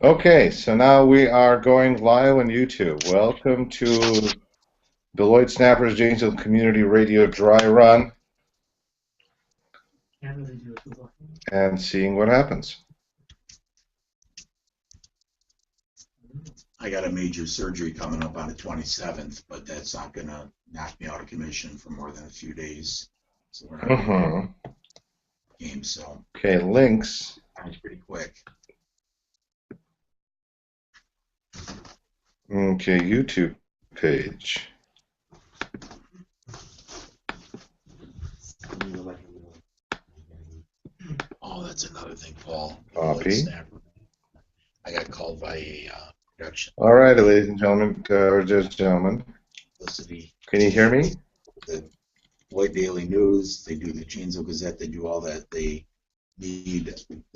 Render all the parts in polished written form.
Okay, so now we are going live on YouTube. Welcome to Beloit Snappers Janesville Community Radio Dry Run and seeing what happens. I got a major surgery coming up on the 27th, but that's not going to knock me out of commission for more than a few days. So we're not going to game, so okay, links. it's pretty quick. Okay, YouTube page. Oh, that's another thing, Paul. Copy. I got called by a production. All right, ladies and gentlemen, gentlemen. Publicity. Can you hear me? The Beloit Daily News. They do the Janesville Gazette. They do all that. They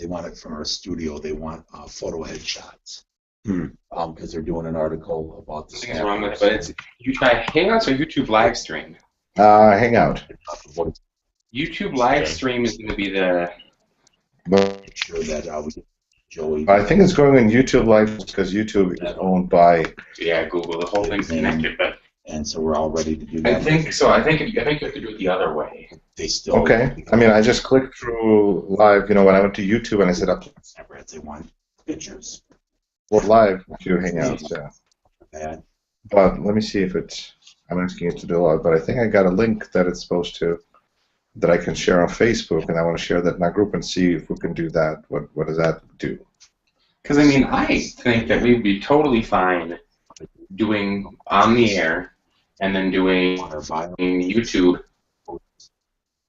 want it from our studio. They want photo headshots. Because they're doing an article about the Nothing's wrong with it, but it's you try Hangouts or YouTube live stream. Hangout. YouTube live stream is going to be the. Make sure that we get Joey. I think it's going on YouTube Live because YouTube is owned by. Yeah, Google. The whole thing's connected, but. And so we're all ready to do that. I think so. I think you have to do it the other way. They still. Okay. I mean, I just clicked through live. You know, when I went to YouTube and I set up. They want pictures. What live to Hangouts? Yeah. Bad. But let me see if it's. I'm asking it to do a lot, but I think I got a link that it's supposed to. That I can share on Facebook, and I want to share that in our group and see if we can do that. What does that do? Because I mean, I think that we'd be totally fine doing on the air and then doing YouTube.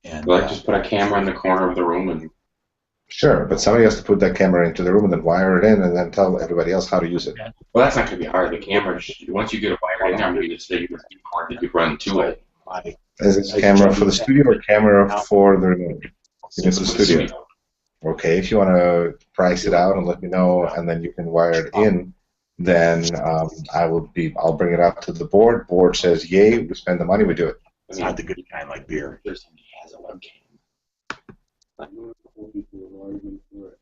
And Like just put a camera in the corner of the room and. Sure, but somebody has to put that camera into the room and then wire it in and then tell everybody else how to use it. Well, that's not going to be hard. The camera, once you get a wire in there, maybe just say you could run to it. Is this camera for the studio or camera for the remote? It's the studio. Okay, if you want to price it out and let me know, and then you can wire it in, then I'll bring it up to the board. Board says, yay, we spend the money, we do it. It's not the good kind like beer. There's somebody who has a webcam.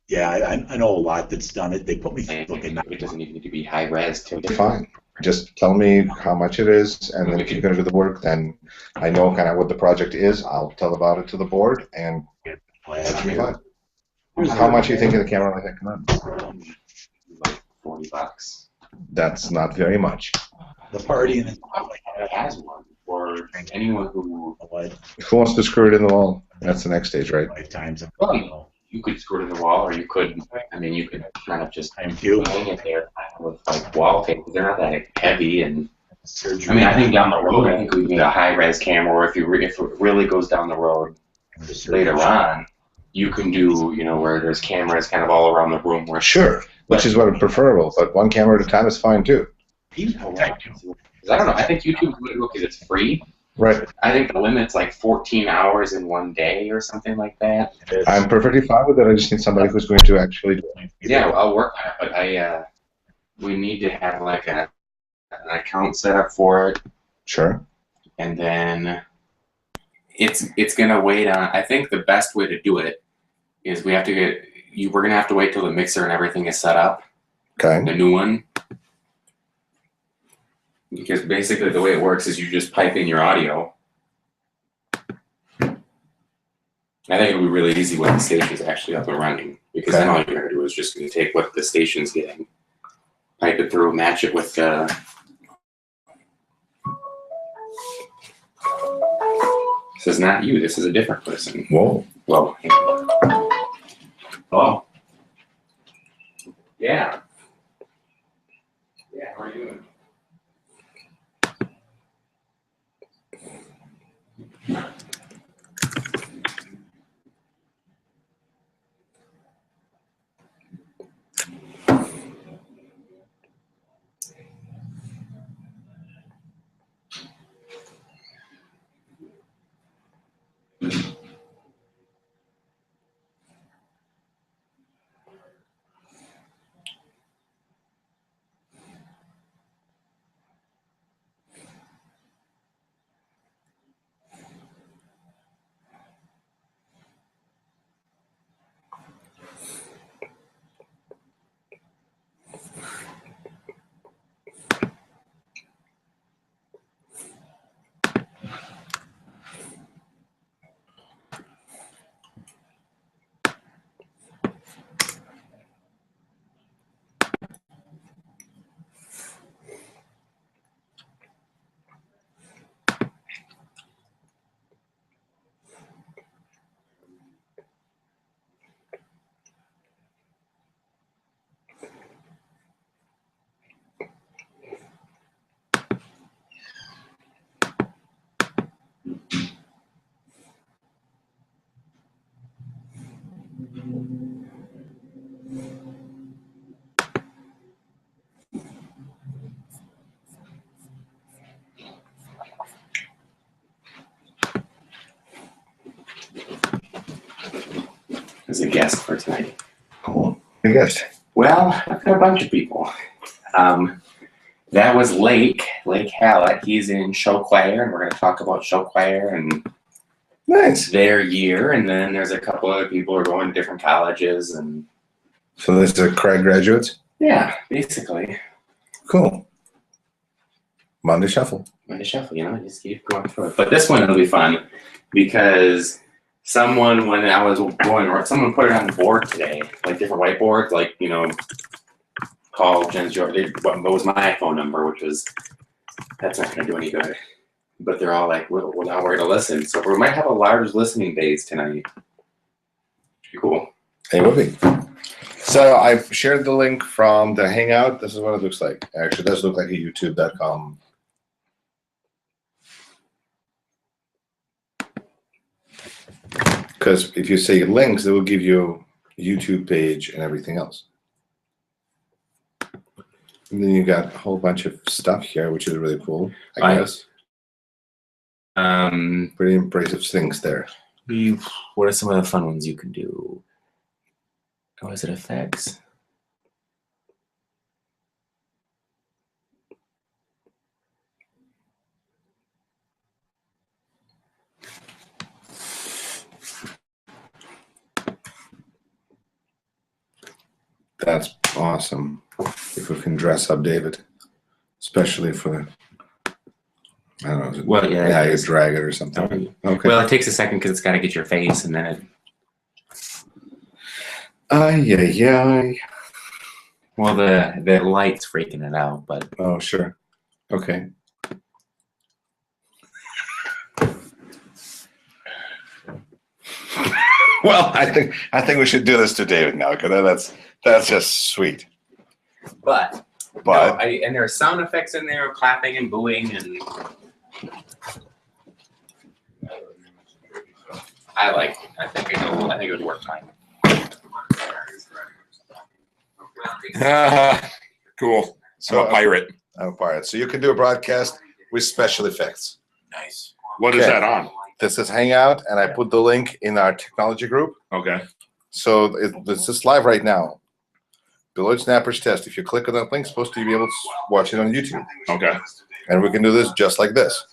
Yeah, I know a lot that's done it. They put me looking. It doesn't even need to be high res. Fine. Just tell me how much it is, and then if you're going to do the work, then I know kind of what the project is. I'll tell about it to the board, and that should be fine. How much are you thinking the camera might come out? Like $40. That's not very much. The party and It has one for anyone who. Who wants to screw it in the wall? That's the next stage, right? Lifetimes. Well, you could screw it in the wall, or you could. I mean, you could kind of just hang it there with like wall tape. They're not that heavy, and I mean, I think down the road, I think we need a high-res camera. Or if it really goes down the road later on, you can do where there's cameras kind of all around the room. Where Sure, which is what is preferable, but one camera at a time is fine too. I don't know. I think YouTube because it's free. Right. I think the limit's like 14 hours in one day or something like that. I'm perfectly fine with it. I just need somebody who's going to actually do it. Yeah, well, I'll work on it, but we need to have like an account set up for it. Sure. And then it's gonna wait on. I think the best way to do it is we're gonna have to wait till the mixer and everything is set up. Okay. The new one. Because basically the way it works is you just pipe in your audio. I think it'll be really easy when the station's actually up and running. Because then all you're going to do is just going to take what the station's getting, pipe it through, match it with the... This is not you, this is a different person. Whoa. Whoa. Oh. Yeah. Yeah, how are you doing? As a guest for tonight. Cool. Your guest. Well, I've got a bunch of people. That was Lake Hallett. He's in show choir, and we're going to talk about show choir and Nice. their year. And then there's a couple other people who are going to different colleges. And So this is Craig graduates? yeah, basically. Cool. Monday Shuffle. Monday Shuffle, just keep going through it. But this one will be fun because someone, when I was going, someone put it on the board today, like different whiteboards, like, call Jen's what was my phone number, which was, that's not going to do any good. But they're all like, well, now we're going to listen. So we might have a large listening base tonight. Should be cool. It will be. So I've shared the link from the Hangout. This is what it looks like. Actually, it does look like a youtube.com. Because if you say links, it will give you a YouTube page and everything else. And then you got a whole bunch of stuff here, which is really cool, I guess. Pretty impressive things there. What are some of the fun ones you can do? Oh, is it effects? That's awesome. If we can dress up David, especially for the, I don't know. Well, yeah, you drag it or something. Okay. Well, it takes a second because it's got to get your face, and then it. Yeah. Well, the light's freaking it out, but. Oh, sure. Okay. Well, I think we should do this to David now because that's just sweet. But no, and there are sound effects in there, clapping and booing, and I think it would work fine. Cool. So I'm a pirate. So you can do a broadcast with special effects. Nice. What is that on? This is Hangout, and I put the link in our technology group. Okay. So this is live right now. Beloit Snappers test. If you click on that link, it's supposed to be able to watch it on YouTube. Okay. And we can do this just like this.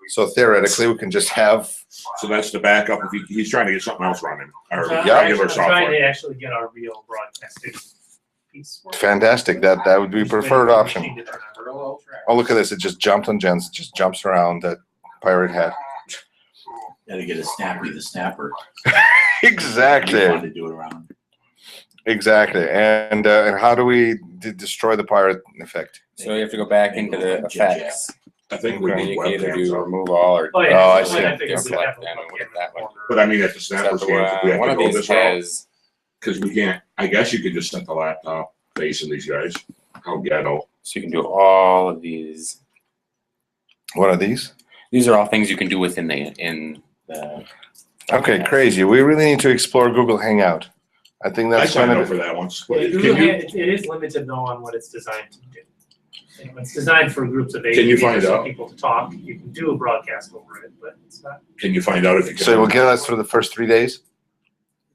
So theoretically, we can just have. So that's the backup if he's trying to get something else running, or Yeah. regular software. Trying to actually get our real broadcasting piece working. Fantastic. That would be preferred option. Oh, look at this. It just jumped on Jen's. It just jumps around that pirate hat. Gotta get a Snappy the Snapper. Exactly. Fun to do it around. Exactly. And how do we destroy the pirate effect? So you have to go back into the effects. I think we And need you can either webcams do up. remove all or. Oh, yeah. Oh, I see. I figured we'd Select have that a and we'll get that one. But I mean, at the Snappers games, we have One to of go these this route has. because we can't. I guess you could just set the laptop facing these guys. How ghetto. So you can do all of these. What are these? These are all things you can do within the Okay, crazy. We really need to explore Google Hangout. I think I that's signed kind up for of. that once. Yeah, Can Google you? it is limited though on what it's designed to do. It's designed for groups of 8 Can you people, find so out? people to talk. You can do a broadcast over it, but it's not. Can you find out if you can? So it will get us through the first 3 days.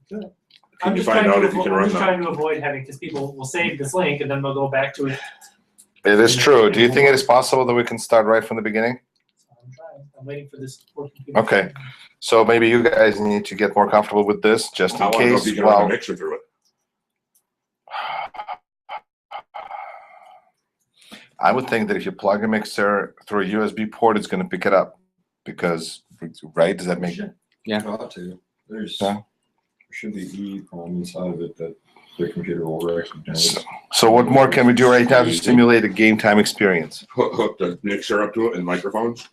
Can I'm you just find trying out to if you can I'm run just them? trying to avoid having, because people will save this link and then they'll go back to it. It is true. Do you think it is possible that we can start right from the beginning? I'm trying. I'm waiting for this. Okay. So maybe you guys need to get more comfortable with this, just in I want to know if case. you can run a Well, mixer through it. I would think that if you plug a mixer through a USB port, it's going to pick it up. Because, right? Does that make sense? Got to. There's Yeah. there should be EEPROM inside of it that the computer will recognize. So what more can we do right now to stimulate a game time experience? Hook the mixer up to it and microphones.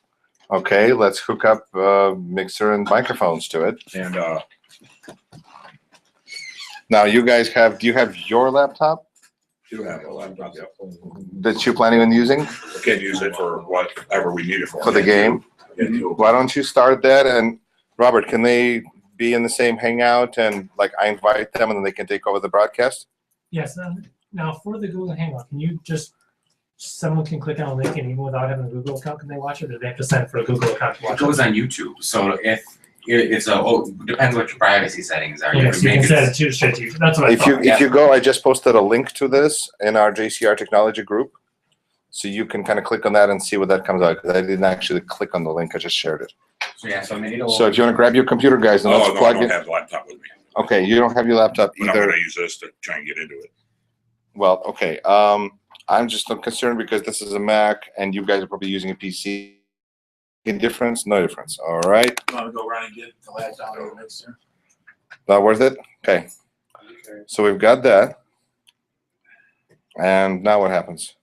Okay, let's hook up mixer and microphones to it. And Now, you guys do you have your laptop do have a laptop. Yep. that you're planning on using We can use it for whatever we need it for. for the game? Yeah, too. Why don't you start that? And Robert, can they be in the same Hangout and like I invite them and then they can take over the broadcast? Yes. Now for the Google Hangout, can you just someone can click on a link and even without having a Google account, can they watch it, or do they have to sign up for a Google account to It watch goes it? on YouTube. So if it's depends what your privacy settings are. Yes, you can set it to straight to YouTube. That's what I thought. If you go, I just posted a link to this in our JCR technology group. So you can kind of click on that and see what that comes out, because I didn't actually click on the link, I just shared it. So yeah, so maybe it'll. So if you want to grab your computer, guys, and Oh, let's no, I plug don't in. have the laptop with me. Okay, you don't have your laptop But I'm either. gonna use this to try and get into it. Well, okay. I'm just concerned because this is a Mac and you guys are probably using a PC. Any difference? No difference. All right. You want to go around and get the laptop or the mixer? Not worth it? Okay. So we've got that. And now what happens?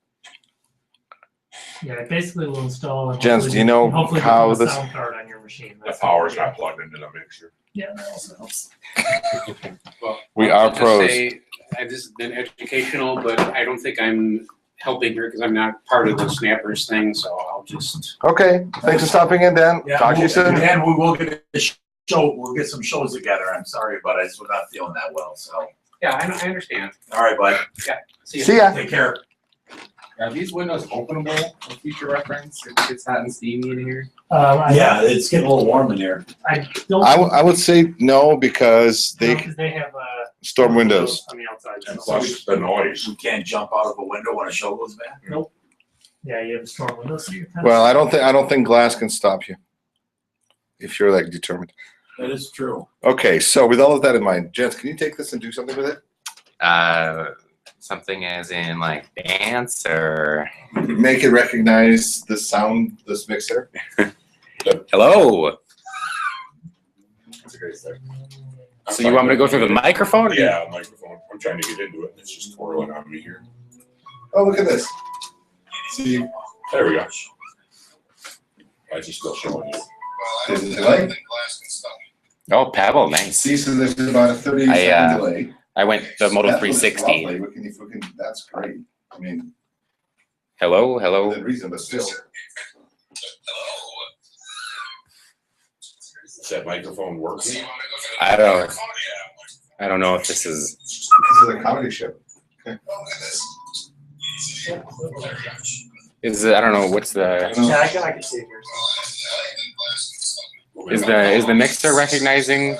Yeah, it basically will install. And Jens, do you know hopefully how become a this? sound card on your machine. The That's power's idea. not plugged into the mixer. Yeah, that also helps. Well, We I'll are just pros. say, this has been educational, but I don't think I'm helping here because I'm not part of the Snappers thing, so I'll just. Okay. Thanks for stopping in, Dan. Talk to you soon. And we will get a show. We'll get some shows together. I'm sorry, but I just was not feeling that well. So. Yeah, I understand. All right, bud. See ya. Take care. Are these windows openable for future reference if it's hot and steamy in here? Yeah, it's getting a little warm in here. I don't. I would say no because they because they have storm windows. on the outside. And So. plus the noise. You can't jump out of a window when a show goes back. Yeah, you have storm windows. So you're kind Well, of, I don't think glass can stop you if you're like determined. That is true. Okay, so with all of that in mind, Jens, can you take this and do something with it? Something as in like dance or. Make it recognize the sound, this mixer. Hello. That's a great start. So you want me to go through the microphone? Yeah, microphone. I'm trying to get into it. It's just twirling on me here. Oh, look at this. See, There we go. I just still showing you. this is like. Oh, Pebble, nice. See, so there's about a 30-second delay. I went the Moto That looks 360. lovely. That's great. I mean, Hello, hello. within reason, but still. Is that microphone working? I don't know if this is. This is a comedy show. I don't know what's the. yeah, I can see it here. So. Is the mixer recognizing?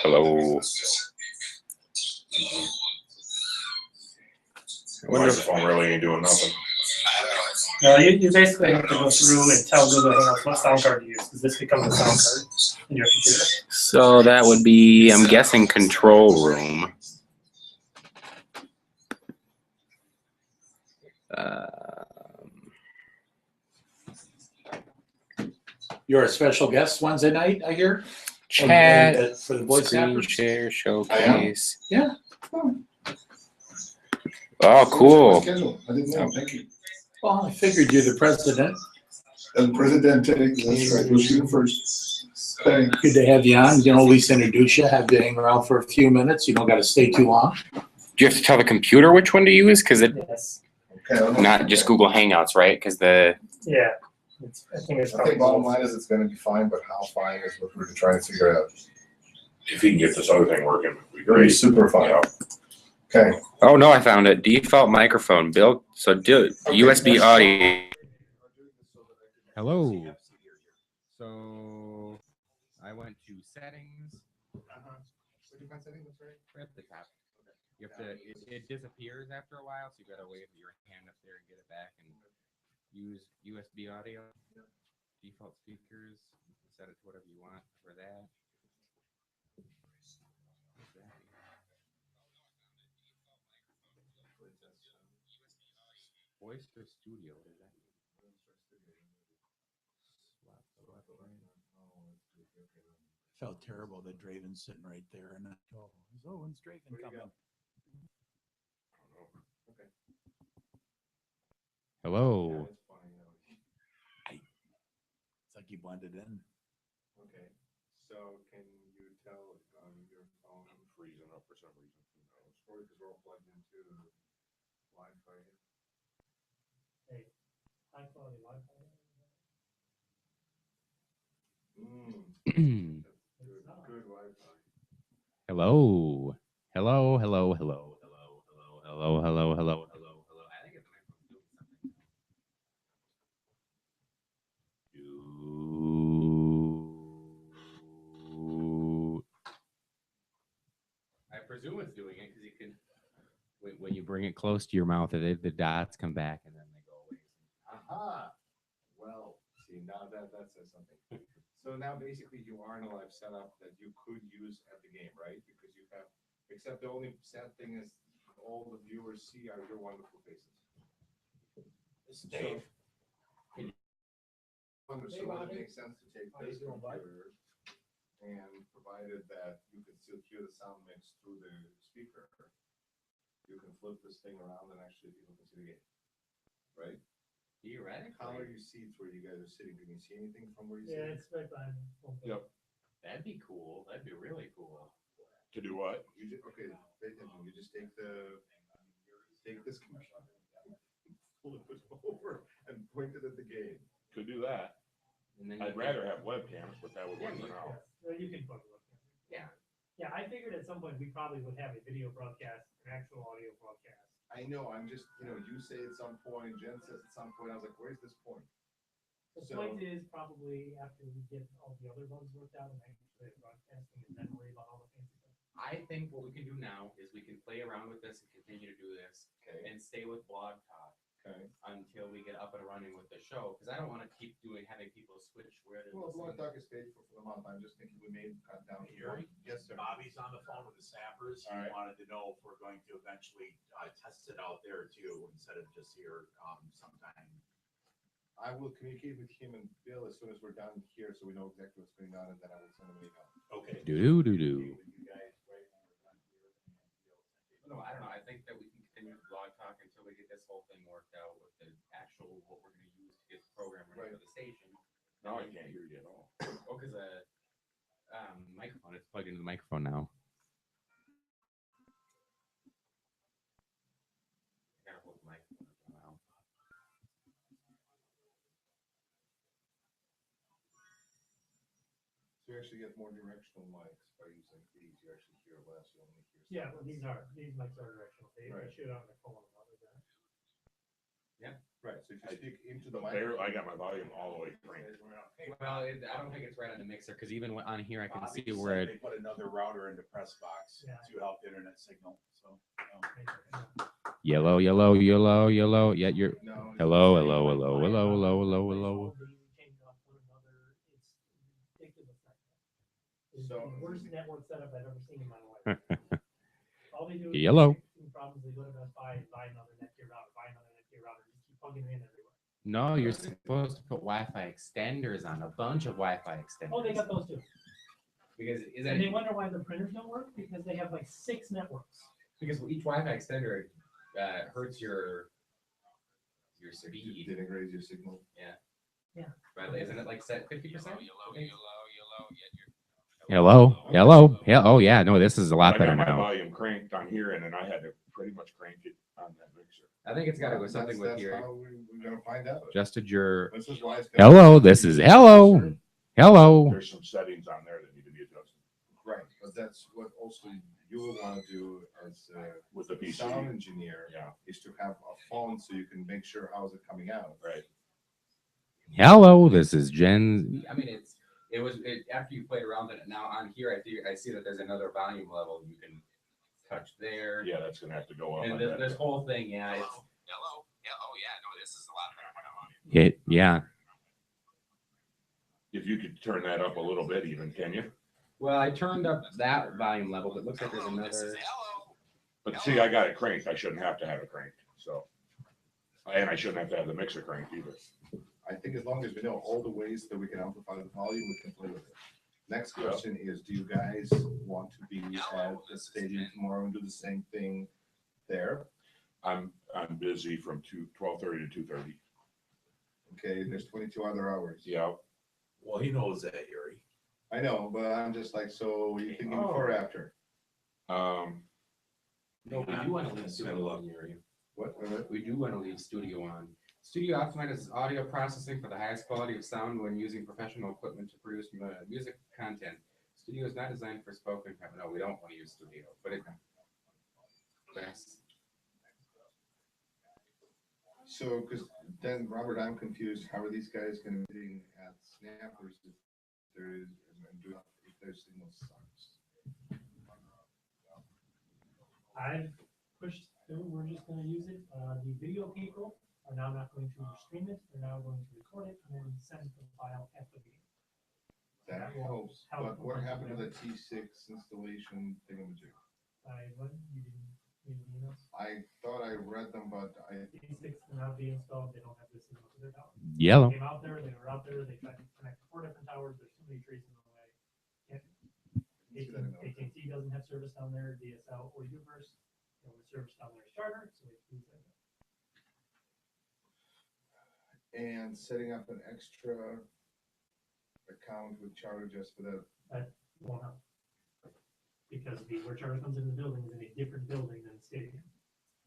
Hello. Microphone really ain't doing nothing. No, you basically have to go through and tell Google Hangouts what sound card to use, because this becomes a sound card in your computer. So that would be, I'm guessing, control room. You're a special guest Wednesday night, I hear? Chat, For the Beloit screen Snappers? share, showcase. Yeah. Oh, cool. I didn't know. Thank you. Well, I figured you're the president. El Presidente, that's right. We'll shoot first. Thanks. Good to have you on. You know, at least introduce you, have you hang around for a few minutes. You don't got to stay too long. Do you have to tell the computer which one to use? Because it Yes. Okay, not just Google Hangouts, right? Because the Yeah. I think it's I probably think bottom line is it's going to be fine, but how fine is what we're trying to figure out. If he can get this other thing working, it'd be It'll be great. super fine. Yeah. Okay. oh no, I found it. Default microphone built. So do USB audio. Hello. So I went to settings. Right at the top. You have to. It disappears after a while, so you gotta wave your hand up there and get it back and use USB audio. Default speakers. Set it to whatever you want for that. Voice or studio? What is that? Felt terrible that Draven's sitting right there. And when's Draven coming? Hello. It's like he blended in. Okay, so can you tell your phone Freezing up for some reason. Who knows? or because we're all plugged into Wi-Fi? High quality Wi-Fi. Good Wi-Fi. Hello. Hello, hello, hello, hello, hello, hello, hello, hello, hello, hello. I think it's the microphone's doing something. I presume it's doing it because you can, when you bring it close to your mouth, the dots come back and then they go away. Aha. Well, see, now that says something. So now basically you are in a live setup that you could use at the game, right? Because you have, except the only sad thing is all the viewers see are your wonderful faces. This is Dave. So it makes sense to take this computer and provided that you can still hear the sound mix through the speaker, you can flip this thing around and actually people can see the game, right? Theoretically. How are your seats where you guys are sitting? Can you see anything from where you Yeah, sit? it's right behind me. Yep. That'd be cool. That'd be really cool. To do what? You just, okay, pay attention. You just take this computer, flip it over, and point it at the game. Could do that. And then I'd rather have webcams, but that would work for now. Well, you can put it. Yeah. Yeah, I figured at some point we probably would have a video broadcast, an actual audio broadcast. I know, I'm just, you say at some point, Jen says at some point, I was like, where's this point? The So- point is probably after we get all the other ones worked out and actually broadcasting and then worry about all the fancy stuff. I think what we can do now is we can play around with this and continue to do this Okay, and stay with Blog Talk okay. until we get up and running with the show. Because I don't want to keep having people switch where they're Well, Blog listening. Talk is paid for the month. I'm just thinking we may cut down here. Yes, sir. Bobby's on the phone with the Snappers. He All right. wanted to know if we're going to eventually test it out there too, instead of just here sometime. I will communicate with him and Bill as soon as we're done here, so we know exactly what's going on, and then I will send him an email. Okay. Do do do. You guys, right when we're done here, and Bill sent it. No, I don't know. I think that we can continue with Blog Talk until we get this whole thing worked out with the actual what we're going to use to get the program ready for the station. Now I can't hear you at all. Oh, because microphone. It's plugged into the microphone now. I gotta hold the microphone up now. So you actually get more directional mics by using these. You actually hear less. You only hear. Yeah, well, silence. these mics are directional. They Right. shoot out on the phone other than. Right. So if you speak into the There, microphone, I got my volume all the way cranked. Well, I don't think it's right on the mixer because even on here I can Bobby see said where they it. put another router into press box Yeah. to help the internet signal, so. Yellow, yellow, yellow, yellow. Yeah, you're. no. Hello, hello, hello, hello, hello, hello, hello. It's ridiculous. It's So- the worst network setup I've ever seen in my life. All they do is Yellow. fix problems. They go to Best Buy and buy another Netgear router, just keep plugging it in everywhere. No, you're supposed to put Wi-Fi extenders on a bunch of Wi-Fi extenders. Oh, they got those too. Because is And they that wonder why the printers don't work because they have like 6 networks. because each Wi-Fi extender hurts your speed. Didn't raise your signal. But isn't it like set 50%? Hello, hello, yeah. Oh yeah, no, this is a lot I better got my now. volume cranked on here, and then I had to pretty much crank it on that mixer. I think it's got to go something with That's your how we're gonna find out. adjusted your. This is why it's Hello, this is hello, hello. There's some settings on there that need to be adjusted Right, but that's what also you will want to do as with the a PC. sound engineer, Yeah, is to have a phone so you can make sure how is it coming out. right. Hello, this is Jen. I mean, it was after you played around with it. Now on here, I see that there's another volume level you can touch there. Yeah, that's gonna have to go up. And on this, that. this whole thing, yeah. It's, hello. Yeah. Oh yeah. No, this is a lot better. Yeah. If you could turn that up a little bit, even, can you? Well, I turned up that volume level, but it looks like there's another. But see, I got it cranked. I shouldn't have to have it cranked. So, and I shouldn't have to have the mixer cranked either. I think as long as we know all the ways that we can amplify the volume, we can play with it. Next question is, do you guys want to be at the stadium tomorrow and do the same thing there? I'm busy from 12:30 to 2:30. Okay, there's 22 other hours. Yeah. Well, he knows that, Yuri. I know, but I'm just like, so are you thinking before or after? No, we do want to leave Middle studio of- on, Yuri. What? We do want to leave studio on. Studio optimizes audio processing for the highest quality of sound when using professional equipment to produce music content. Studio is not designed for spoken. No, we don't want to use Studio, but it. Yes. So, because then, Robert, I'm confused. How are these guys going to be at Snappers if there's signal sucks? I've pushed through. We're just going to use it. The video people are now not going to stream it. They're now going to record it and then send the file at the meeting. That helps. But what happened to the T6 installation thingamajig? What? You didn't read the emails? I thought I read them, but These six cannot be installed. They don't have this signal to their tower. Yellow. They came out there. They were out there. They tried to connect 4 different towers. There's too many trees in the way. AT&T doesn't have service down there. DSL or Uverse. The only service down there is Charter. So we use that. And setting up an extra account with Charter just for that. That won't help. Because where Charter comes into the building is in a different building than the stadium.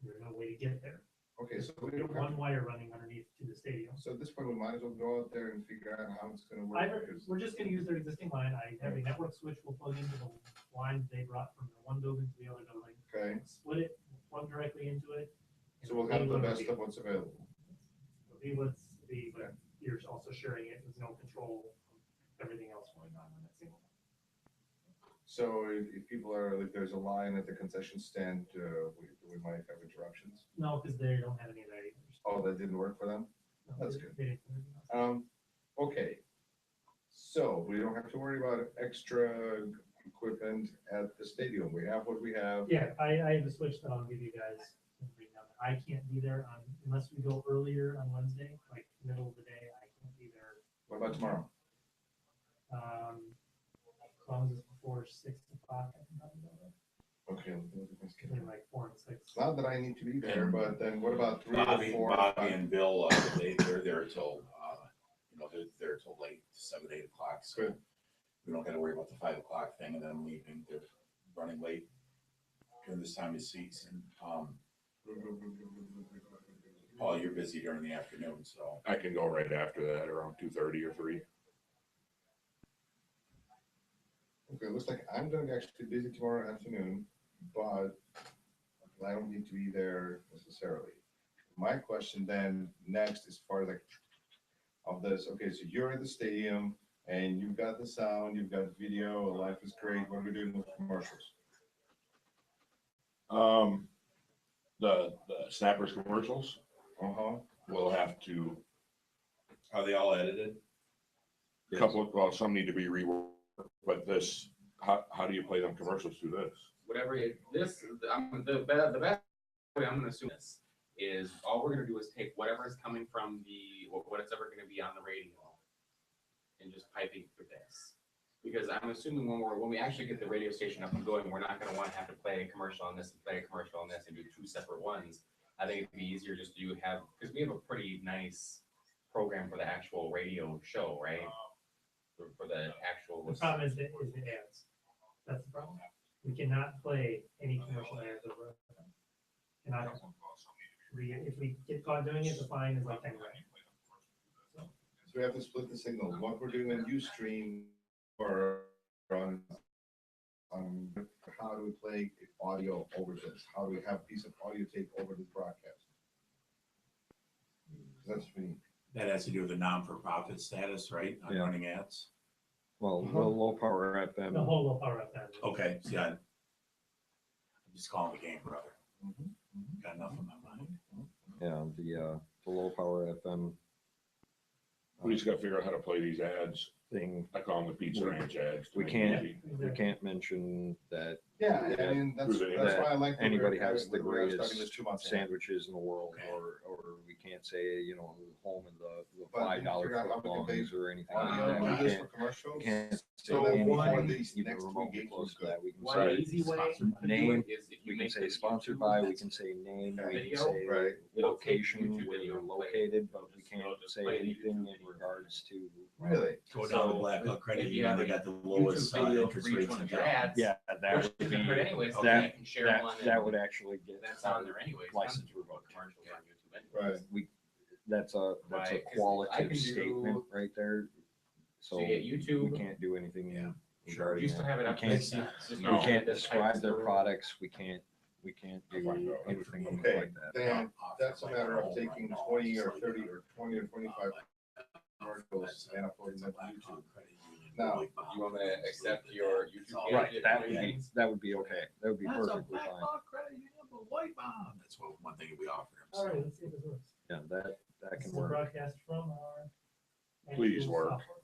There's no way to get there. Okay, so we There's don't have one wire running underneath to the stadium. So at this point, we might as well go out there and figure out how it's going to work. We're just going to use their existing line. I have a network switch we'll plug into the line they brought from the one building to the other building. Okay. Split it, plug directly into it. So we'll have the best of what's available. It'll be what's be, but you're also sharing it with no control of everything else going on that single line. So if people are, like, there's a line at the concession stand, we might have interruptions. No, because they don't have any of that either. Oh, that didn't work for them? No, That's they- good. they didn't do anything else. Okay. So we don't have to worry about extra equipment at the stadium. We have what we have. Yeah, I have a switch that I'll give you guys. I can't be there unless we go earlier on Wednesday, like middle of the day. I can't be there. What about tomorrow? As long as it's before 6 o'clock, I can probably go there. Okay. Between like 4 and 6. Not that I need to be there, but then what about 3 Bobby, or 4? Bobby and Bill, they're there till, they're there till late, 7, 8 o'clock. So Good. we don't got to worry about the 5 o'clock thing and then leaving. They're running late during this time of season. Paul, you're busy during the afternoon, so. I can go right after that, around 2:30 or 3. Okay, looks like I'm going to be actually busy tomorrow afternoon, but I don't need to be there necessarily. My question then next is part of this. Okay, so you're at the stadium and you've got the sound, you've got video, life is great. What are we doing with commercials? The Snappers commercials, we'll have to, Are they all edited? some need to be reworked, but this, how do you play them commercials through this? Whatever the best way I'm going to assume this is all we're going to do is take whatever is coming from what's ever going to be on the radio and just piping through this. Because I'm assuming when we actually get the radio station up and going, we're not going to want to have to play a commercial on this and play a commercial on this and do 2 separate ones. I think it'd be easier just to because we have a pretty nice program for the actual radio show, right? For the actual. The problem is the ads. That's the problem. We cannot play any commercial ads over. If we get caught doing it, the fine is like 10 grand. So we have to split the signal. What we're doing on Ustream or on how do we play audio over this? How do we have a piece of audio tape over this broadcast? That's me. That has to do with the non-for-profit status, right? On running ads. Well, the low power FM. The whole low power FM. Okay, see, I'm just calling the game, brother. Got enough on my mind. Yeah, the low power FM We just gotta figure out how to play these ads. thing. I call them the Pizza Ranch ads. We can't mention that Yeah, I mean, that's why I like. anybody has the starting this greatest 2 months in. sandwiches in the world, or we can't say, home in the But $5 figure out how we can footlongs or anything like Audio, that. do We this for commercials. can't say So anything one, these even next 3 remotely games close was to good. that. We can One say easy way to do name, it is if you we can make say the sponsored YouTube by, we video, can say name, we video, can say right. location YouTube where video you're play. located, but we can't Just say play the anything YouTube in video. regards to. Really? Go down to Blackout Credit If you Union, have they a got the lowest YouTube video interest for each rates one in of your town. ads. Yeah, that Which would you be, can put anyways, okay, that- I can share them on that would actually get that's on there anyways. license for revoked. commercials on YouTube anyways. Right. We, that's a Right, 'cause I qualitative can do- statement right there. So So you get YouTube. we can't do anything We regarding used to that. have it We up can't, to we can't describe their products. We can't do anything Okay, like that. then that's a matter of taking 20 or 30 or 20 or 25 commercials and uploading them to YouTube. Now, You want to accept your YouTube page? Right, that would be okay. That would be perfectly fine. That's one thing we offer them. All right, let's see if this works. Yeah, that This can is a work. broadcast from our. Please actual work. software.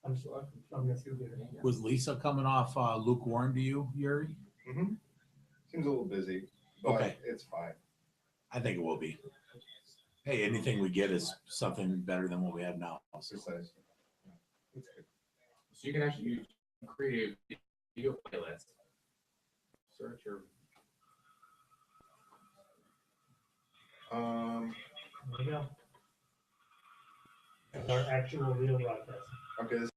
I'm sure, from the studio. Was Lisa coming off lukewarm to you, Yuri? seems a little busy, but Okay. it's fine. I think it will be. Hey, anything we get is something better than what we have now. Precisely. So you can actually create a video playlist. Search your. There you go. That's our actual real broadcast. Okay, this